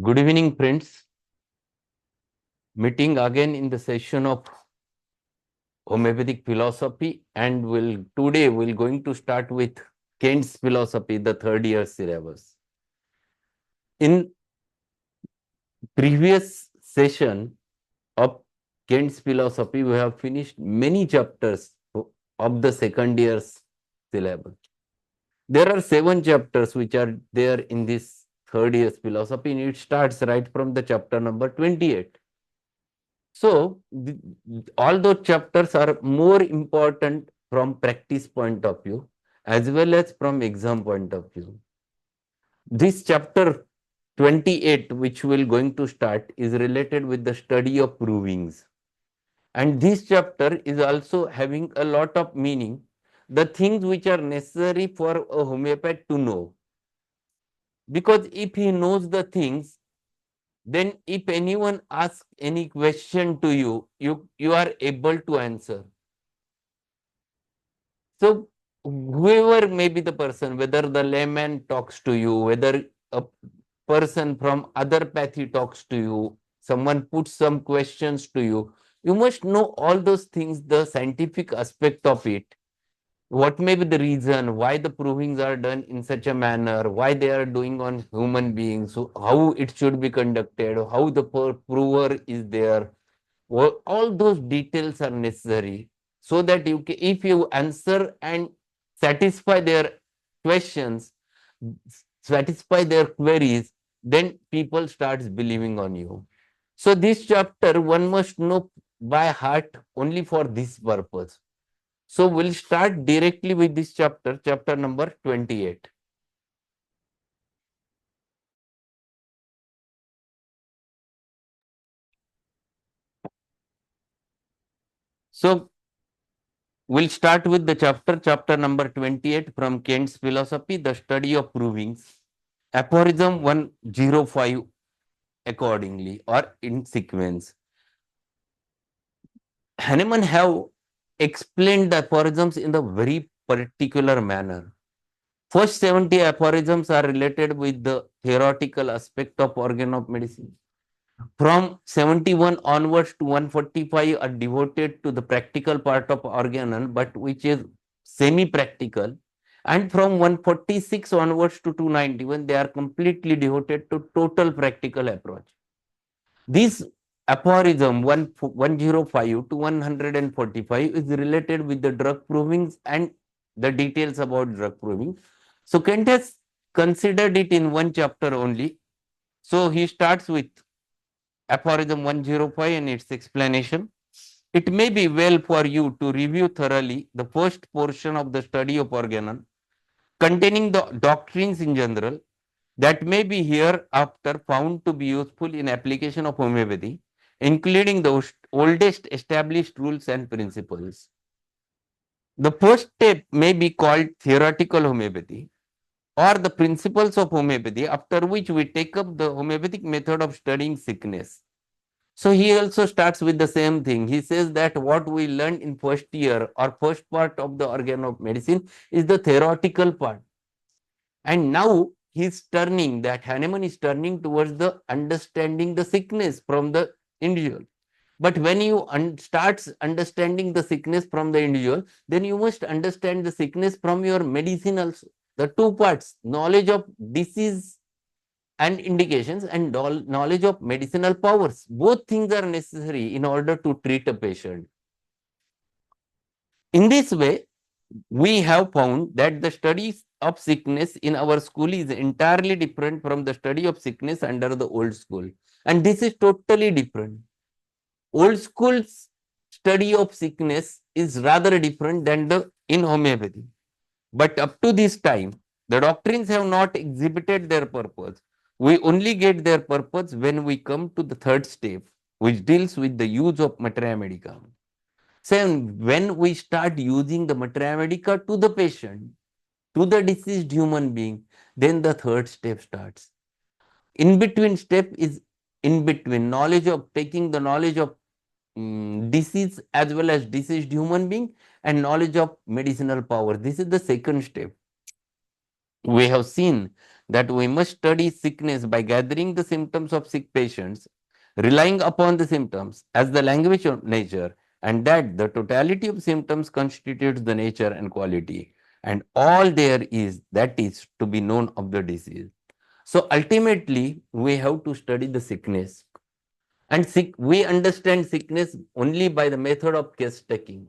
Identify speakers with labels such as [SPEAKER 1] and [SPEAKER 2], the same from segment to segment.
[SPEAKER 1] Good evening, friends. Meeting again in the session of homeopathic philosophy, and today we're going to start with Kant's philosophy, the third year syllabus. In previous session of Kant's philosophy, we have finished many chapters of the second year's syllabus. There are 7 chapters which are there in this third year's philosophy, and it starts right from the chapter number 28. So, all those chapters are more important from practice point of view as well as from exam point of view. This chapter 28, which we are going to start, is related with the study of provings. And this chapter is also having a lot of meaning, the things which are necessary for a homeopath to know. Because if he knows the things, then if anyone asks any question to you, you are able to answer. So whoever may be the person, whether the layman talks to you, whether a person from other pathy talks to you, someone puts some questions to you, you must know all those things, the scientific aspect of it. What may be the reason why the provings are done in such a manner, why they are doing on human beings, so how it should be conducted, how the prover is there. All those details are necessary so that if you answer and satisfy their questions, satisfy their queries, then people starts believing on you. So this chapter one must know by heart only for this purpose. So we'll start directly with this chapter, chapter number 28. So we'll start with the chapter number 28 from Kant's philosophy, the study of provings. Aphorism 105 accordingly or in sequence. Hahnemann have explained the aphorisms in the very particular manner. First 70 aphorisms are related with the theoretical aspect of organ of medicine. From 71 onwards to 145 are devoted to the practical part of Organon, but which is semi-practical. And from 146 onwards to 291, they are completely devoted to total practical approach. This aphorism 105 to 145 is related with the drug provings and the details about drug proving. So Kant has considered it in one chapter only. So he starts with aphorism 105 and its explanation. It may be well for you to review thoroughly the first portion of the study of Organon, containing the doctrines in general that may be hereafter found to be useful in application of homeopathy, including the oldest established rules and principles. The first step may be called theoretical homeopathy or the principles of homeopathy, after which we take up the homeopathic method of studying sickness. So he also starts with the same thing. He says that what we learned in first year or first part of the organ of medicine is the theoretical part. And now he's turning, that Hahnemann is turning towards the understanding the sickness from the individual. But when you starts understanding the sickness from the individual, then you must understand the sickness from your medicine also. The two parts, knowledge of disease and indications and knowledge of medicinal powers. Both things are necessary in order to treat a patient. In this way, we have found that the study of sickness in our school is entirely different from the study of sickness under the old school. And this is totally different. Old school's study of sickness is rather different than the in homeopathy. But up to this time, the doctrines have not exhibited their purpose. We only get their purpose when we come to the third step, which deals with the use of materia medica. So when we start using the materia medica to the patient, to the deceased human being, then the third step starts. In between step is in between knowledge of taking the knowledge of disease as well as deceased human being and knowledge of medicinal power. This is the second step. We have seen that we must study sickness by gathering the symptoms of sick patients, relying upon the symptoms as the language of nature, and that the totality of symptoms constitutes the nature and quality, and all there is that is to be known of the disease. So ultimately, we have to study the sickness. And we understand sickness only by the method of case taking.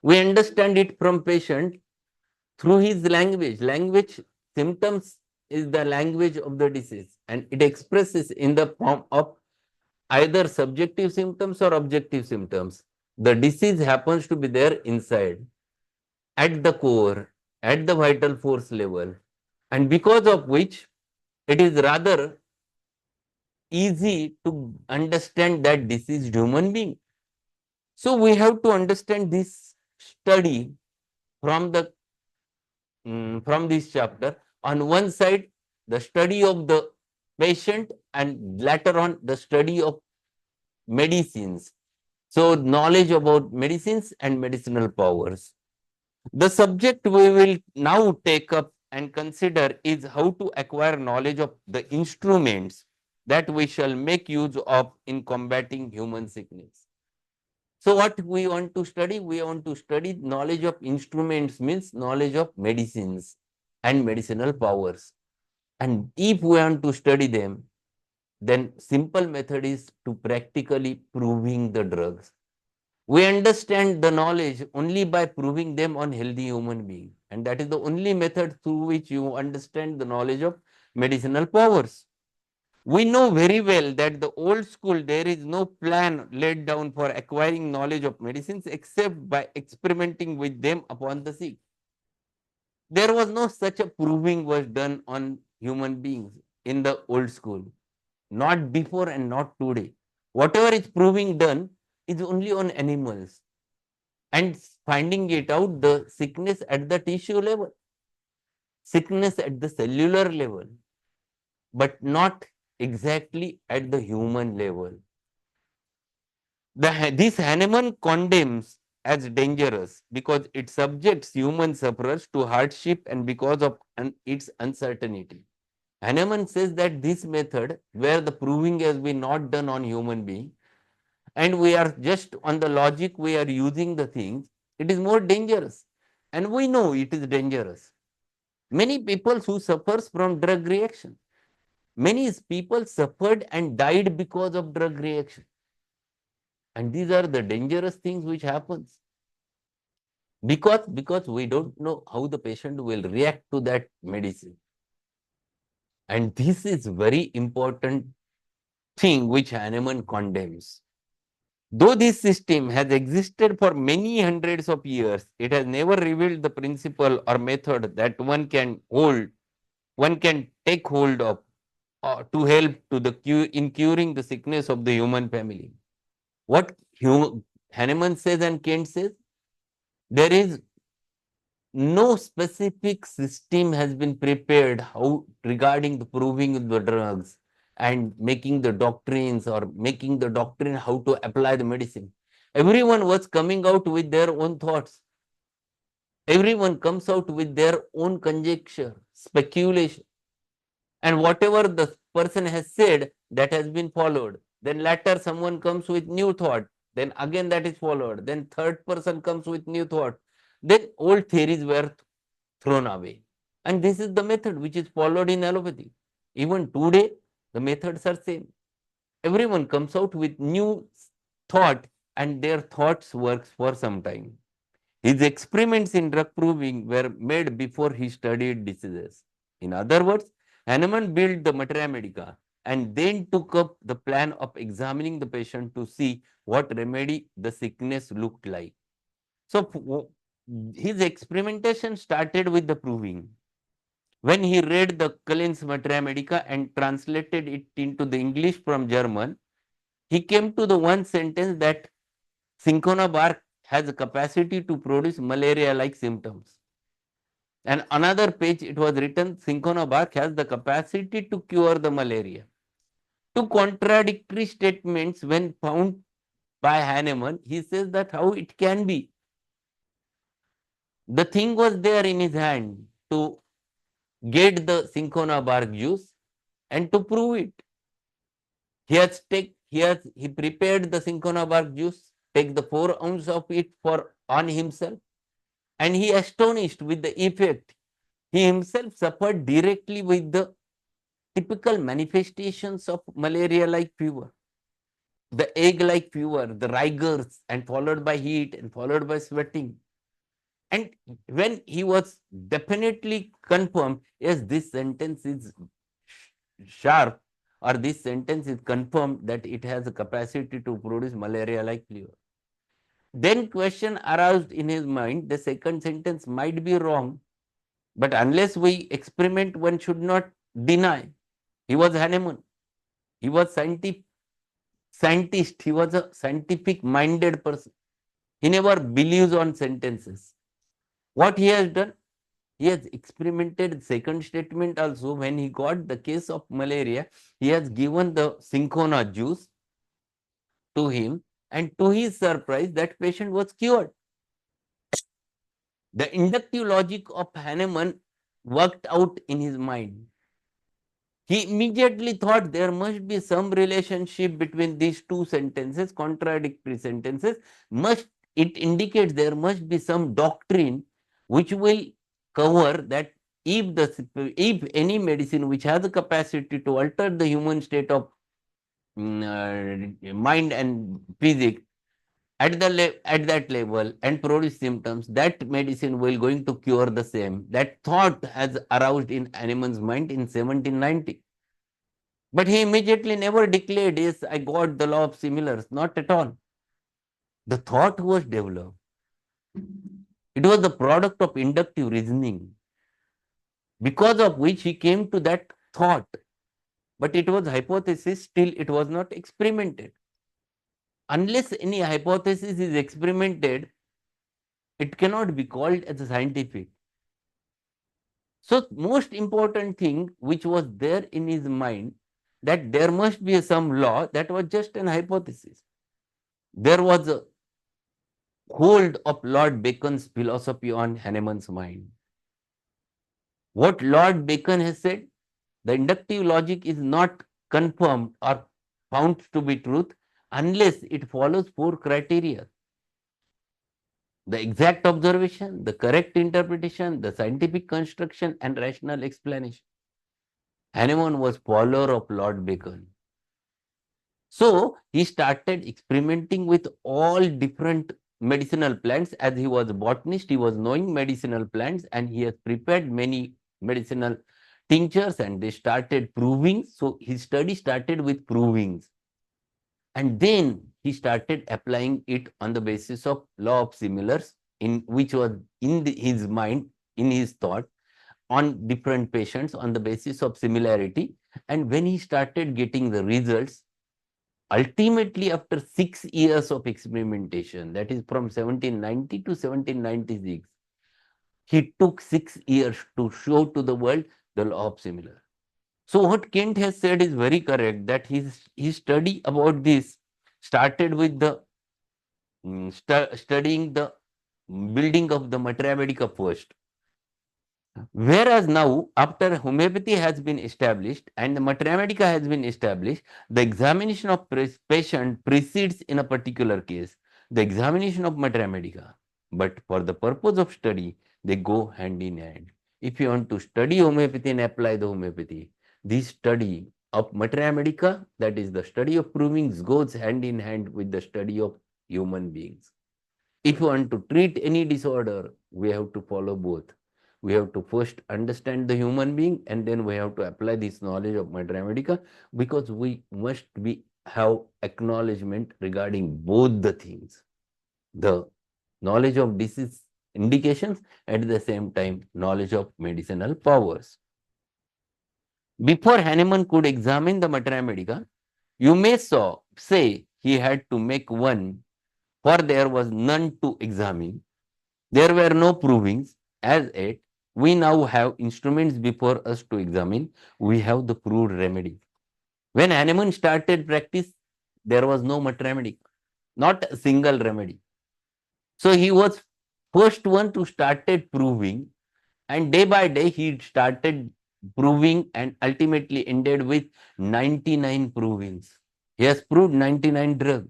[SPEAKER 1] We understand it from patient through his language. Language symptoms is the language of the disease, and it expresses in the form of either subjective symptoms or objective symptoms. The disease happens to be there inside, at the core, at the vital force level, and because of which it is rather easy to understand that this is human being. So we have to understand this study from the from this chapter. On one side, the study of the patient, and later on the study of medicines. So knowledge about medicines and medicinal powers. The subject we will now take up and consider is how to acquire knowledge of the instruments that we shall make use of in combating human sickness. So what we want to study? We want to study knowledge of instruments, means knowledge of medicines and medicinal powers. And if we want to study them, then simple method is to practically proving the drugs. We understand the knowledge only by proving them on healthy human beings. And that is the only method through which you understand the knowledge of medicinal powers. We know very well that the old school, there is no plan laid down for acquiring knowledge of medicines except by experimenting with them upon the sick. There was no such a proving was done on human beings in the old school, not before and not today. Whatever is proving done is only on animals and finding it out the sickness at the tissue level, sickness at the cellular level, but not exactly at the human level. This Hahnemann condemns as dangerous because it subjects human sufferers to hardship and because of its uncertainty. Hahnemann says that this method, where the proving has been not done on human being, and we are just on the logic we are using the things, it is more dangerous. And we know it is dangerous. Many people who suffers from drug reaction, many people suffered and died because of drug reaction. And these are the dangerous things which happens. Because we don't know how the patient will react to that medicine. And this is very important thing which Hahnemann condemns. Though this system has existed for many hundreds of years, it has never revealed the principle or method that one can take hold of to help to the in curing the sickness of the human family. What Hahnemann says and Kent says, there is no specific system has been prepared how regarding the proving the drugs and making the doctrines or making the doctrine how to apply the medicine. Everyone was coming out with their own thoughts. Everyone comes out with their own conjecture, speculation. And whatever the person has said, that has been followed. Then later someone comes with new thought. Then again that is followed. Then third person comes with new thought. Then old theories were thrown away. And this is the method which is followed in allopathy. Even today, the methods are same. Everyone comes out with new thought and their thoughts works for some time. His experiments in drug proving were made before he studied diseases. In other words, Hahnemann built the materia medica and then took up the plan of examining the patient to see what remedy the sickness looked like. So his experimentation started with the proving. When he read the Cullen's Materia Medica and translated it into the English from German, he came to the one sentence that cinchona bark has a capacity to produce malaria-like symptoms. And another page it was written, cinchona bark has the capacity to cure the malaria. Two contradictory statements when found by Hahnemann, he says that how it can be. The thing was there in his hand to get the cinchona bark juice and to prove it. He prepared the cinchona bark juice, take the 4 ounces of it for on himself, and he astonished with the effect. He himself suffered directly with the typical manifestations of malaria-like fever, the egg-like fever, the rigors, and followed by heat and followed by sweating. And when he was definitely confirmed, yes, this sentence is sharp, or this sentence is confirmed that it has a capacity to produce malaria-like fever. Then question aroused in his mind, the second sentence might be wrong, but unless we experiment, one should not deny. He was Hahnemann. He was scientist. He was a scientific-minded person. He never believes on sentences. What he has done? He has experimented second statement also. When he got the case of malaria, he has given the cinchona juice to him, and to his surprise, that patient was cured. The inductive logic of Hahnemann worked out in his mind. He immediately thought there must be some relationship between these two sentences, contradictory sentences. It indicates there must be some doctrine which will cover that if any medicine which has the capacity to alter the human state of mind and physics at that level and produce symptoms, that medicine will going to cure the same. That thought has aroused in Hahnemann's mind in 1790. But he immediately never declared, yes, I got the law of similars. Not at all. The thought was developed. It was the product of inductive reasoning, because of which he came to that thought. But it was hypothesis, still it was not experimented. Unless any hypothesis is experimented, it cannot be called as a scientific. So most important thing which was there in his mind, that there must be some law, that was just an hypothesis. There was a hold of Lord Bacon's philosophy on Hahnemann's mind. What Lord Bacon has said, the inductive logic is not confirmed or found to be truth unless it follows 4 criteria: the exact observation, the correct interpretation, the scientific construction, and rational explanation. Hahnemann was follower of Lord Bacon. So he started experimenting with all different medicinal plants. As he was a botanist, he was knowing medicinal plants, and he has prepared many medicinal tinctures, and they started proving. So his study started with provings. And then he started applying it on the basis of law of similars, in which was in his mind, in his thought, on different patients on the basis of similarity. And when he started getting the results, ultimately after 6 years of experimentation, that is from 1790 to 1796, he took 6 years to show to the world the law of similar. So what Kent has said is very correct, that his study about this started with the studying the building of the materia medica first. Whereas now, after homeopathy has been established and the materia medica has been established, the examination of patient precedes in a particular case the examination of materia medica. But for the purpose of study, they go hand in hand. If you want to study homeopathy and apply the homeopathy, this study of materia medica, that is the study of provings, goes hand in hand with the study of human beings. If you want to treat any disorder, we have to follow both. We have to first understand the human being, and then we have to apply this knowledge of materia medica, because we must have acknowledgement regarding both the things. The knowledge of disease indications, at the same time knowledge of medicinal powers. Before Hahnemann could examine the materia medica, you may say he had to make one, for there was none to examine. There were no provings as yet. We now have instruments before us to examine. We have the proved remedy. When Hahnemann started practice, there was no materia medica, not a single remedy. So he was first one to started proving, And day by day, he started proving and ultimately ended with 99 provings. He has proved 99 drugs.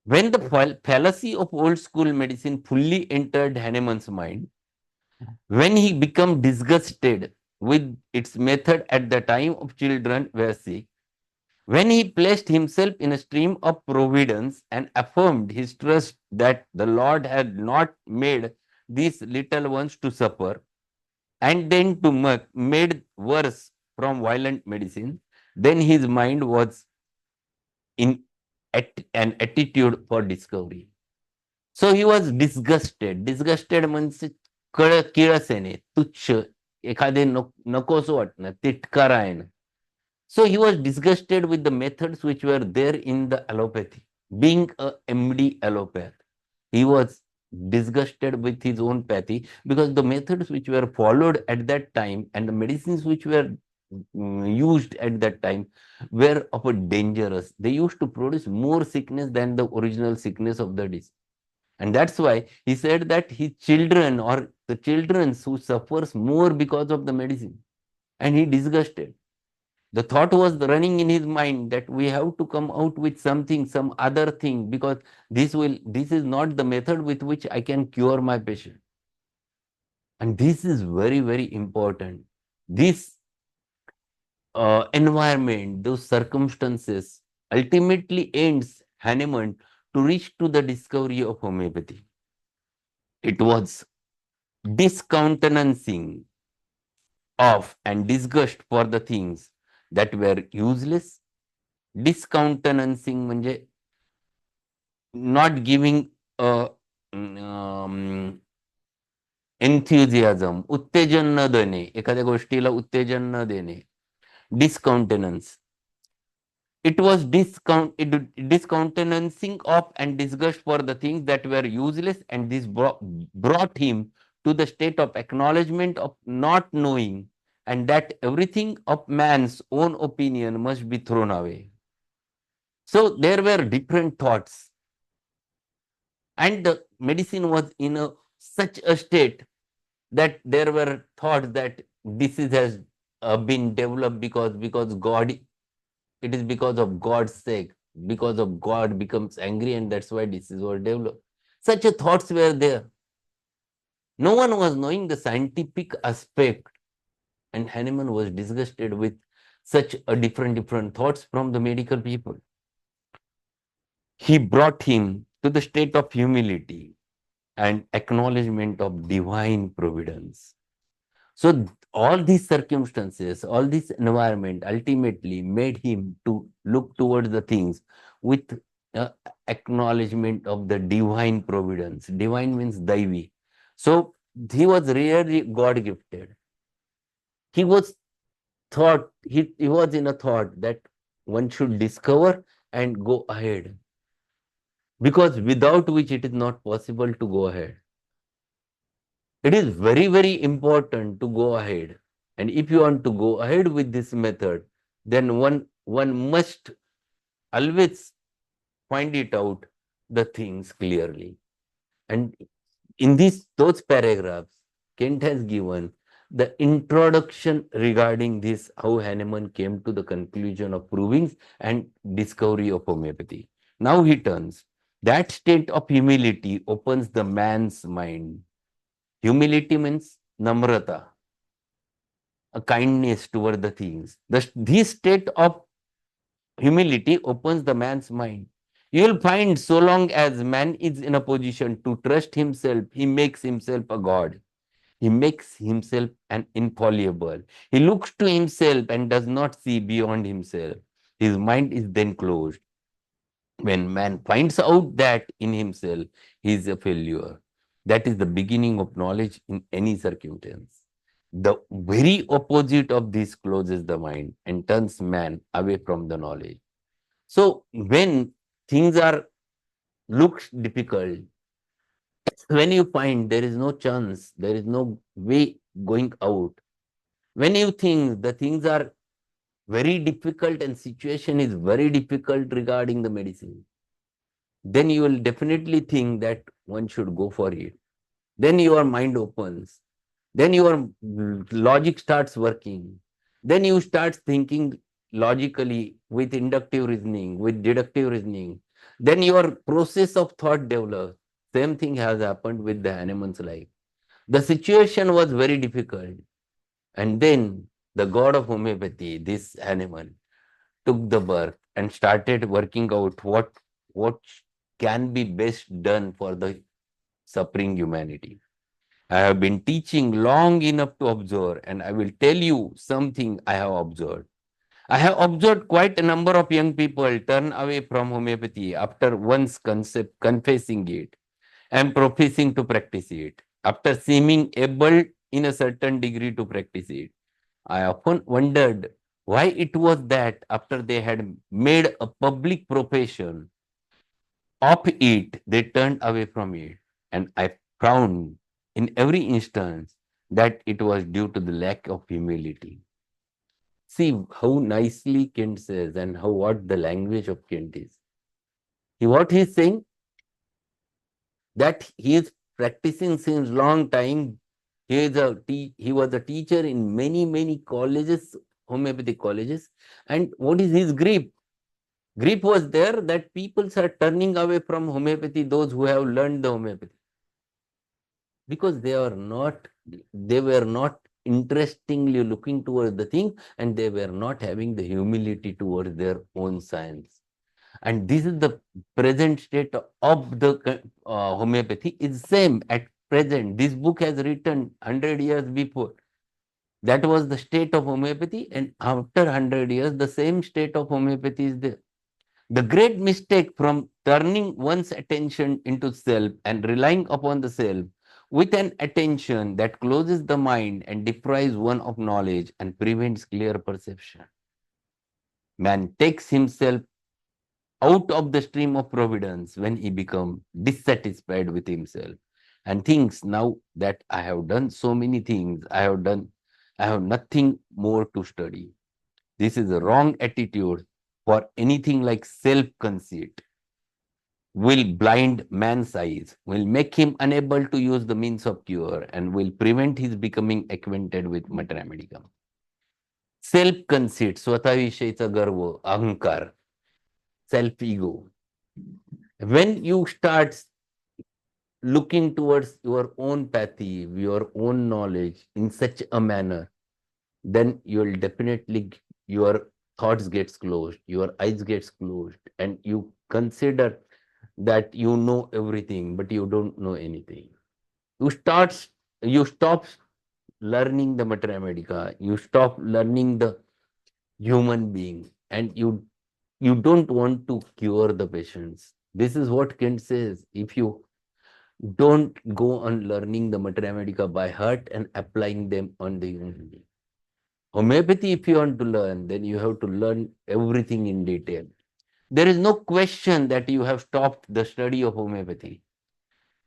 [SPEAKER 1] When the fallacy of old school medicine fully entered Hahnemann's mind, when he became disgusted with its method at the time of children were sick, when he placed himself in a stream of providence and affirmed his trust that the Lord had not made these little ones to suffer, and then to made worse from violent medicine, then his mind was in an attitude for discovery. So he was disgusted. Disgusted means किळस येणे, तुच्छ, एखादे नकोसं वाटणं, तिटकारा येणं. So he was disgusted with the methods which were there in the allopathy. Being a MD allopath, he was disgusted with his own pathy because the methods which were followed at that time and the medicines which were used at that time were of a dangerous. They used to produce more sickness than the original sickness of the disease. And that's why he said that his children or the children who suffers more because of the medicine. And he disgusted. The thought was running in his mind that we have to come out with something, some other thing, because this is not the method with which I can cure my patient. And this is very, very important. This environment, those circumstances ultimately ends Hahnemann to reach to the discovery of homeopathy. It was discountenancing of and disgust for the things that were useless. Discountenancing म्हणजे not giving a enthusiasm, उत्तेजन न देणे, एखाद्या गोष्टीला उत्तेजन न देणे, discountenance. It was discountenancing of and disgust for the things that were useless, and this brought him to the state of acknowledgement of not knowing, and that everything of man's own opinion must be thrown away. So there were different thoughts, and the medicine was in such a state that there were thoughts that disease has been developed because God, it is because of God's sake, because of God becomes angry, and that's why disease was developed. Such a thoughts were there. No one was knowing the scientific aspect, and Hahnemann was disgusted with such a different thoughts from the medical people. He brought him to the state of humility and acknowledgement of divine providence. So all these circumstances, all this environment ultimately made him to look towards the things with acknowledgement of the divine providence. Divine means Daivi. So he was really God gifted. He was he was in a thought that one should discover and go ahead, because without which it is not possible to go ahead. It is very, very important to go ahead. And if you want to go ahead with this method, then one must always find it out the things clearly. And in those paragraphs, Kent has given the introduction regarding this, how Hahnemann came to the conclusion of provings and discovery of homeopathy. Now he turns. That state of humility opens the man's mind. Humility means namrata, a kindness toward the things. This state of humility opens the man's mind. You will find so long as man is in a position to trust himself, he makes himself a god. He makes himself an infallible. He looks to himself and does not see beyond himself. His mind is then closed. When man finds out that in himself, he is a failure. That is the beginning of knowledge in any circumstance. The very opposite of this closes the mind and turns man away from the knowledge. So when things looks difficult, when you find there is no chance, there is no way going out, when you think the things are very difficult and situation is very difficult regarding the medicine, then you will definitely think that one should go for it. Then your mind opens. Then your logic starts working. Then you start thinking logically with inductive reasoning, with deductive reasoning. Then your process of thought develops. Same thing has happened with the animal's life. The situation was very difficult. And then the god of homeopathy, this animal, took the birth and started working out what can be best done for the suffering humanity. I have been teaching long enough to observe, and I will tell you something I have observed. I have observed quite a number of young people turn away from homeopathy after once confessing it and professing to practice it, after seeming able in a certain degree to practice it. I often wondered why it was that after they had made a public profession of it, they turned away from it. And I found in every instance that it was due to the lack of humility. See how nicely Kent says and how what the language of Kent is. What he is saying that he is practicing since long time. He was a teacher in many colleges, homeopathic colleges. And what is his grief? Grief was there that people are turning away from homeopathy, those who have learned the homeopathy, because they were not interestingly looking towards the thing, and they were not having the humility towards their own science. And this is the present state of the homeopathy. Is same at present. This book has written 100 years before. That was the state of homeopathy, and after 100 years, the same state of homeopathy is there. The great mistake from turning one's attention into self and relying upon the self with an attention that closes the mind and deprives one of knowledge and prevents clear perception. Man takes himself out of the stream of providence when he becomes dissatisfied with himself and thinks, now that I have done so many things, I have nothing more to study. This is a wrong attitude, for anything like self-conceit will blind man's eyes, will make him unable to use the means of cure, and will prevent his becoming acquainted with materia medica. Self-conceit, स्वतःविषयीचा गर्व, अहंकार, self-ego. When you start looking towards your own pathy, your own knowledge in such a manner, then you'll definitely, your thoughts gets closed, your eyes gets closed, and you consider that you know everything, but you don't know anything. You stop learning the materia medica, you stop learning the human being, and you don't want to cure the patients. This is what Kent says. If you don't go on learning the materia medica by heart and applying them on the human being. Homeopathy, if you want to learn, then you have to learn everything in detail. There is no question that you have stopped the study of homeopathy.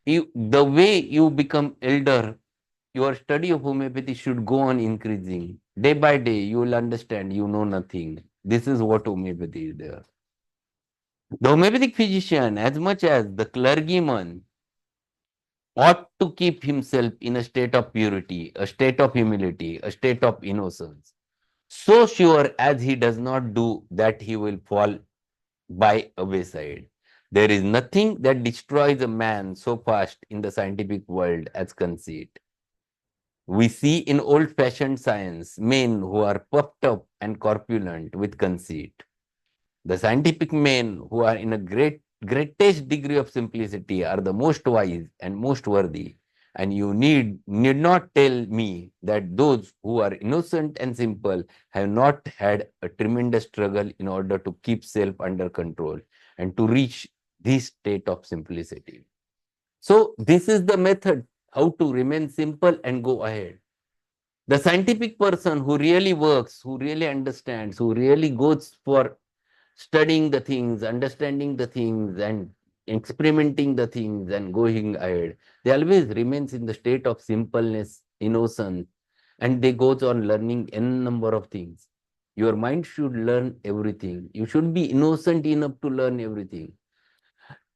[SPEAKER 1] The way you become elder, your study of homeopathy should go on increasing. Day by day, you will understand you know nothing. This is what homeopathy is there. The homeopathic physician, as much as the clergyman, ought to keep himself in a state of purity, a state of humility, a state of innocence. So sure as he does not do that, he will fall by a wayside. There is nothing that destroys a man so fast in the scientific world as conceit. We see in old-fashioned science men who are puffed up and corpulent with conceit. The scientific men who are in a greatest degree of simplicity are the most wise and most worthy. And you need not tell me that those who are innocent and simple have not had a tremendous struggle in order to keep self under control and to reach this state of simplicity. So this is the method how to remain simple and go ahead. The scientific person who really works, who really understands, who really goes for studying the things, understanding the things, and experimenting the things and going ahead, they always remains in the state of simpleness, innocence, and they goes on learning n number of things. Your mind should learn everything. You should be innocent enough to learn everything.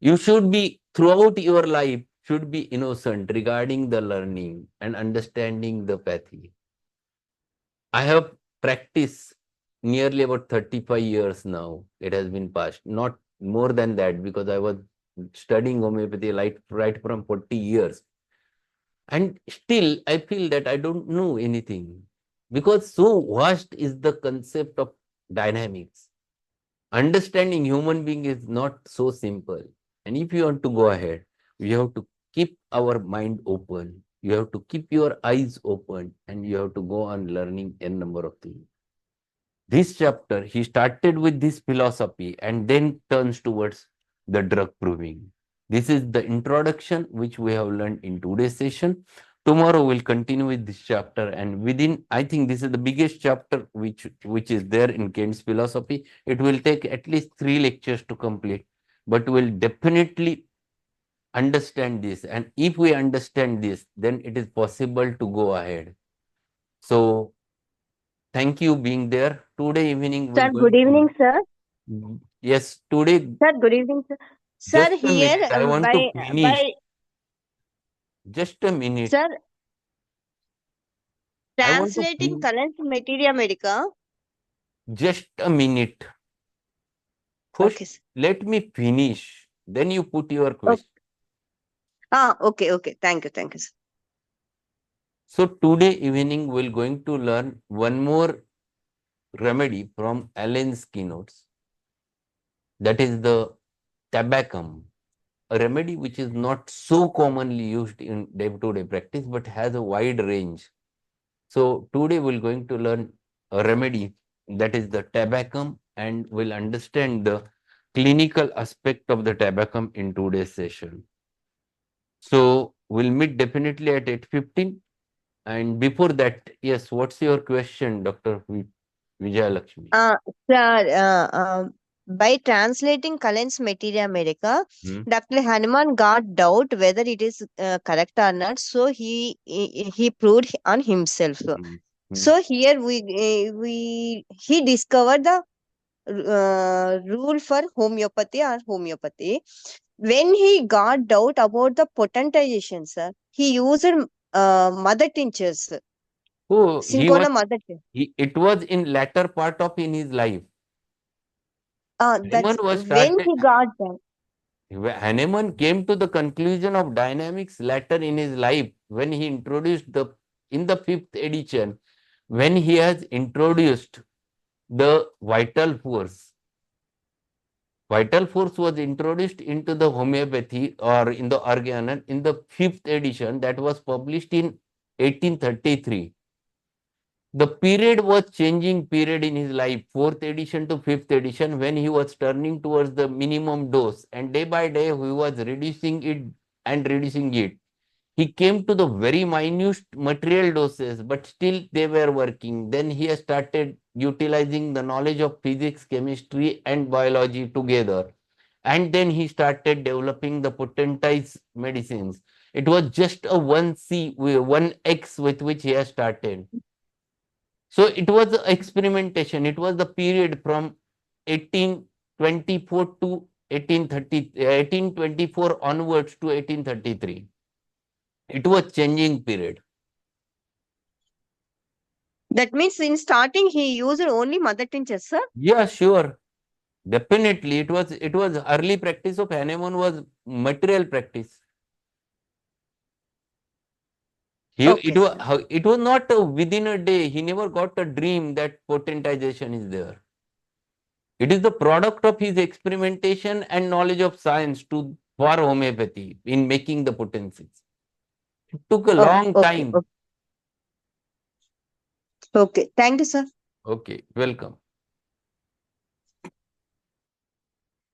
[SPEAKER 1] You should be throughout your life should be innocent regarding the learning and understanding the pathy. I have practiced nearly about 35 years now. It has been passed, not more than that, because I was studying homeopathy right from 40 years. And still, I feel that I don't know anything, because so vast is the concept of dynamics. Understanding human being is not so simple. And if you want to go ahead, you have to keep our mind open. You have to keep your eyes open, and you have to go on learning a number of things. This chapter, he started with this philosophy and then turns towards the drug proving. This is the introduction which we have learned in today's session. Tomorrow we'll continue with this chapter, and within, I think this is the biggest chapter which is there in Kant's philosophy. It will take at least 3 lectures to complete, but we'll definitely understand this. And if we understand this, then it is possible to go ahead. So thank you being there. Today evening we're
[SPEAKER 2] Sir, good
[SPEAKER 1] going
[SPEAKER 2] evening,
[SPEAKER 1] to,
[SPEAKER 2] sir.
[SPEAKER 1] yes, today,
[SPEAKER 2] Sir, good evening, sir. Sir,
[SPEAKER 1] just a
[SPEAKER 2] here
[SPEAKER 1] minute. I want to finish.
[SPEAKER 2] by
[SPEAKER 1] Just a minute.
[SPEAKER 2] sir
[SPEAKER 1] I want to
[SPEAKER 2] translating
[SPEAKER 1] finish.
[SPEAKER 2] current materia medica.
[SPEAKER 1] Just a minute. First,
[SPEAKER 2] Okay, sir.
[SPEAKER 1] let me finish. Then you put your
[SPEAKER 2] Okay.
[SPEAKER 1] question.
[SPEAKER 2] Okay, okay. Thank you, sir.
[SPEAKER 1] So today evening we're going to learn one more remedy from Allen's keynotes. That is the tabacum, a remedy which is not so commonly used in day-to-day practice, but has a wide range. So today we're going to learn a remedy, that is the tabacum, and we'll understand the clinical aspect of the tabacum in today's session. So we'll meet definitely at 8:15. And before that, yes, what's your question, Dr. Vijay Lakshmi?
[SPEAKER 2] Uh, Sir, by translating Cullen's materia medica,
[SPEAKER 1] Hmm?
[SPEAKER 2] Dr. Hanuman got doubt whether it is correct or not. So he proved on himself.
[SPEAKER 1] Hmm. Hmm.
[SPEAKER 2] So here he discovered the rule for homeopathy or homeopathy. When he got doubt about the potentization, sir, he used mother tinctures,
[SPEAKER 1] Oh,
[SPEAKER 2] cinchona mother tincture.
[SPEAKER 1] it was in latter part of in his life.
[SPEAKER 2] That's
[SPEAKER 1] Hahnemann was
[SPEAKER 2] when
[SPEAKER 1] started.
[SPEAKER 2] he got that.
[SPEAKER 1] Hahnemann came to the conclusion of dynamics later in his life when he introduced in the 5th edition, when he has introduced the vital force. Vital force was introduced into the homeopathy or in the Organon in the 5th edition that was published in 1833. The period was changing period in his life, 4th edition to 5th edition, when he was turning towards the minimum dose, and day by day he was reducing it and reducing it. He came to the very minute material doses, but still they were working. Then he has started utilizing the knowledge of physics, chemistry, and biology together. And then he started developing the potentized medicines. It was just a 1C, 1X with which he has started. So it was experimentation. It was the period from 1824 to 1824 onwards to 1833. It was changing period.
[SPEAKER 2] That means in starting he used only mother tinctures, sir.
[SPEAKER 1] Yeah, sure. Definitely. It was early practice of Hahnemann was material practice.
[SPEAKER 2] Okay, sir.
[SPEAKER 1] It was not within a day. He never got a dream that potentization is there. It is the product of his experimentation and knowledge of science for homeopathy in making the potencies. It took a
[SPEAKER 2] Oh,
[SPEAKER 1] long
[SPEAKER 2] okay,
[SPEAKER 1] time.
[SPEAKER 2] okay. Okay. Thank you, sir.
[SPEAKER 1] Okay, welcome.